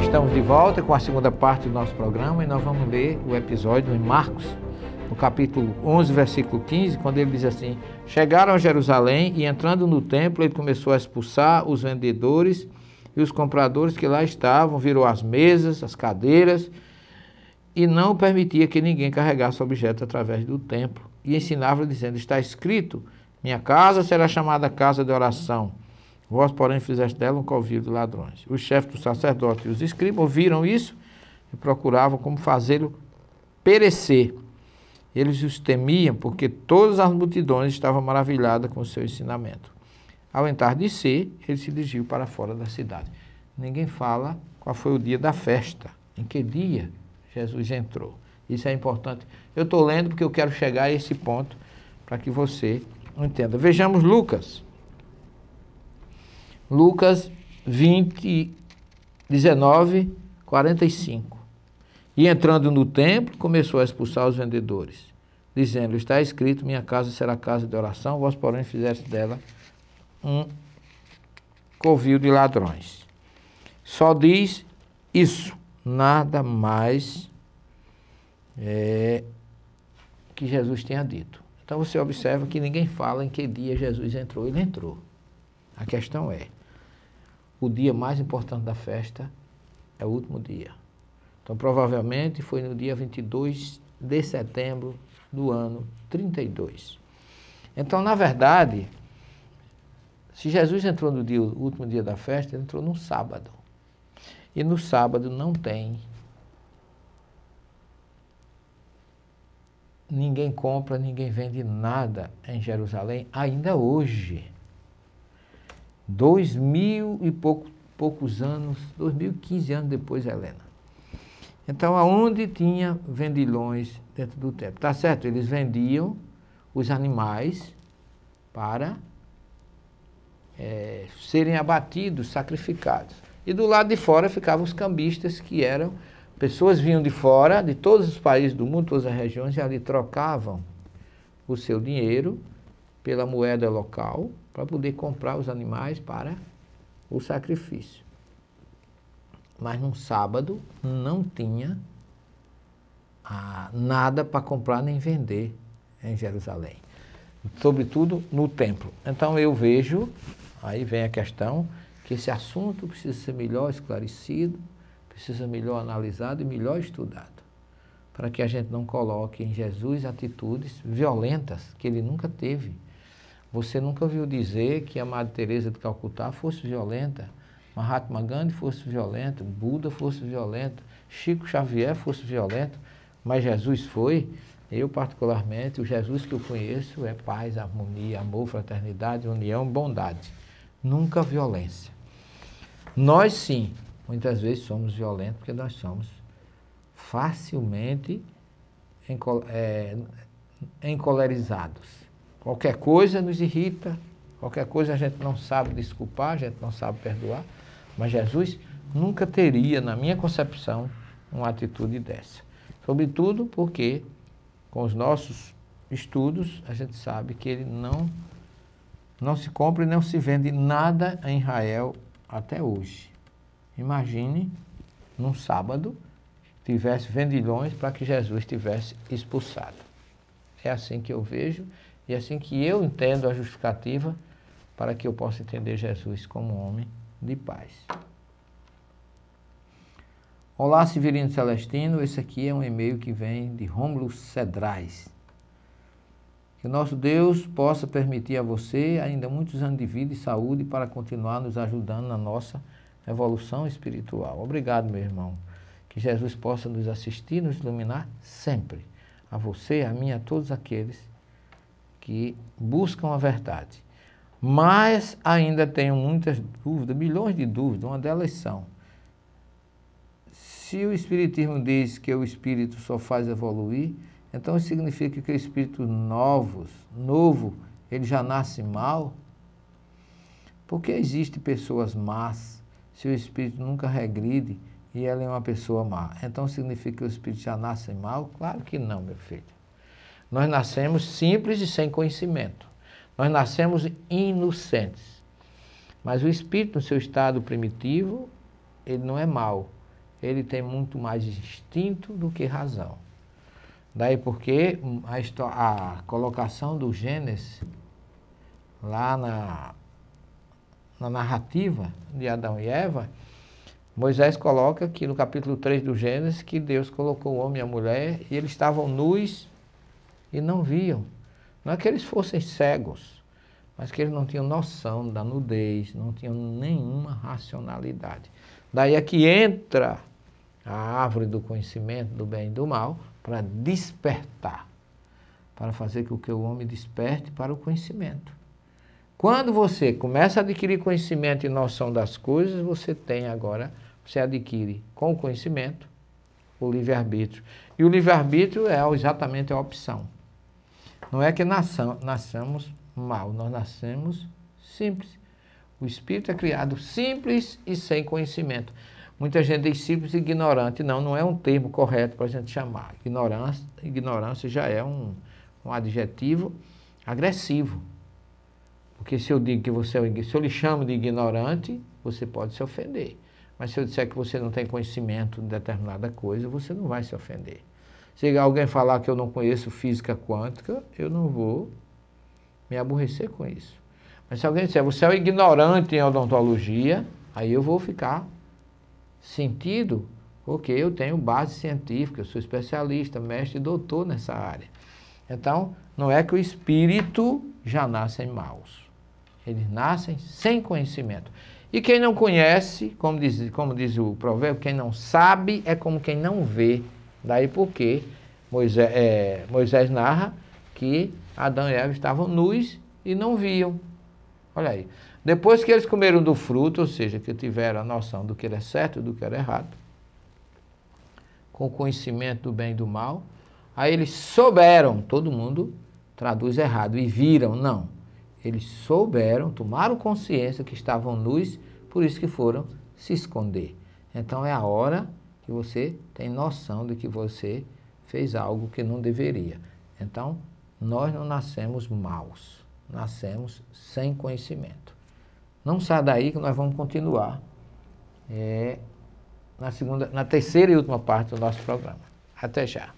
Estamos de volta com a segunda parte do nosso programa e nós vamos ler o episódio em Marcos, no capítulo 11, versículo 15, quando ele diz assim: chegaram a Jerusalém e entrando no templo ele começou a expulsar os vendedores e os compradores que lá estavam, virou as mesas, as cadeiras e não permitia que ninguém carregasse objeto através do templo e ensinava dizendo: está escrito, minha casa será chamada casa de oração. Vós, porém, fizeste dela um covil de ladrões. Os chefes do sacerdote e os escribas ouviram isso e procuravam como fazê-lo perecer. Eles os temiam porque todas as multidões estavam maravilhadas com o seu ensinamento. Ao entardecer, ele se dirigiu para fora da cidade. Ninguém fala qual foi o dia da festa, em que dia Jesus entrou. Isso é importante. Eu estou lendo porque eu quero chegar a esse ponto para que você entenda. Vejamos Lucas. Lucas 20, 19, 45. E entrando no templo, começou a expulsar os vendedores, dizendo: está escrito, minha casa será casa de oração, vós, porém, fizeste dela um covil de ladrões. Só diz isso, nada mais que Jesus tenha dito. Então você observa que ninguém fala em que dia Jesus entrou. Ele entrou. A questão é, o dia mais importante da festa é o último dia. Então, provavelmente, foi no dia 22 de setembro do ano 32. Então, na verdade, se Jesus entrou no último dia da festa, ele entrou no sábado. E no sábado não tem. Ninguém compra, ninguém vende nada em Jerusalém, ainda hoje. 2000 e poucos anos, 2015 anos depois, Helena. Então, aonde tinha vendilhões dentro do templo? Tá certo, eles vendiam os animais para serem abatidos, sacrificados. E do lado de fora ficavam os cambistas, que eram pessoas que vinham de fora, de todos os países do mundo, todas as regiões, e ali trocavam o seu dinheiro pela moeda local, para poder comprar os animais para o sacrifício. Mas num sábado não tinha nada para comprar nem vender em Jerusalém, sobretudo no templo. Então eu vejo, aí vem a questão, que esse assunto precisa ser melhor esclarecido, precisa ser melhor analisado e melhor estudado, para que a gente não coloque em Jesus atitudes violentas que ele nunca teve. Você nunca ouviu dizer que a Madre Teresa de Calcutá fosse violenta, Mahatma Gandhi fosse violento, Buda fosse violento, Chico Xavier fosse violento, mas Jesus foi. Eu, particularmente, o Jesus que eu conheço é paz, harmonia, amor, fraternidade, união, bondade. Nunca violência. Nós, sim, muitas vezes somos violentos porque nós somos facilmente encolerizados. Qualquer coisa nos irrita, qualquer coisa a gente não sabe desculpar, a gente não sabe perdoar, mas Jesus nunca teria, na minha concepção, uma atitude dessa. Sobretudo porque, com os nossos estudos, a gente sabe que ele não se compra e não se vende nada em Israel até hoje. Imagine, num sábado, tivesse vendilhões para que Jesus tivesse expulsado. É assim que eu vejo. E assim que eu entendo a justificativa para que eu possa entender Jesus como homem de paz. Olá, Severino Celestino. Esse aqui é um e-mail que vem de Rômulo Cedrais. Que o nosso Deus possa permitir a você ainda muitos anos de vida e saúde para continuar nos ajudando na nossa evolução espiritual. Obrigado, meu irmão. Que Jesus possa nos assistir, nos iluminar sempre. A você, a mim, a todos aqueles que buscam a verdade. Mas ainda tenho muitas dúvidas, milhões de dúvidas. Uma delas são: se o Espiritismo diz que o Espírito só faz evoluir, então isso significa que o Espírito novo, ele já nasce mal? Por que existem pessoas más se o Espírito nunca regride e ela é uma pessoa má? Então significa que o Espírito já nasce mal? Claro que não, meu filho. Nós nascemos simples e sem conhecimento. Nós nascemos inocentes. Mas o espírito, no seu estado primitivo, ele não é mau. Ele tem muito mais instinto do que razão. Daí porque a colocação do Gênesis, lá na narrativa de Adão e Eva, Moisés coloca que no capítulo 3 do Gênesis, que Deus colocou o homem e a mulher e eles estavam nus e não viam. Não é que eles fossem cegos, mas que eles não tinham noção da nudez, não tinham nenhuma racionalidade. Daí é que entra a árvore do conhecimento do bem e do mal para despertar, para fazer com que o homem desperte para o conhecimento. Quando você começa a adquirir conhecimento e noção das coisas, você adquire com o conhecimento o livre-arbítrio. E o livre-arbítrio é exatamente a opção. Não é que nasçamos mal, nós nascemos simples. O espírito é criado simples e sem conhecimento. Muita gente diz simples e ignorante. Não, não é um termo correto para a gente chamar. Ignorância já é um adjetivo agressivo. Porque se eu digo que se eu lhe chamo de ignorante, você pode se ofender. Mas se eu disser que você não tem conhecimento de determinada coisa, você não vai se ofender. Se alguém falar que eu não conheço física quântica, eu não vou me aborrecer com isso. Mas se alguém disser, você é um ignorante em odontologia, aí eu vou ficar sentido, porque eu tenho base científica, eu sou especialista, mestre e doutor nessa área. Então, não é que o espírito já nascem maus. Eles nascem sem conhecimento. E quem não conhece, como diz o provérbio, quem não sabe é como quem não vê. Daí porque Moisés narra que Adão e Eva estavam nus e não viam. Olha aí. Depois que eles comeram do fruto, ou seja, que tiveram a noção do que era certo e do que era errado, com o conhecimento do bem e do mal, aí eles souberam, todo mundo traduz errado, e viram, não. Eles souberam, tomaram consciência que estavam nus, por isso que foram se esconder. Então é a hora que você tem noção de que você fez algo que não deveria. Então, nós não nascemos maus, nascemos sem conhecimento. Não sai daí que nós vamos continuar na terceira e última parte do nosso programa. Até já.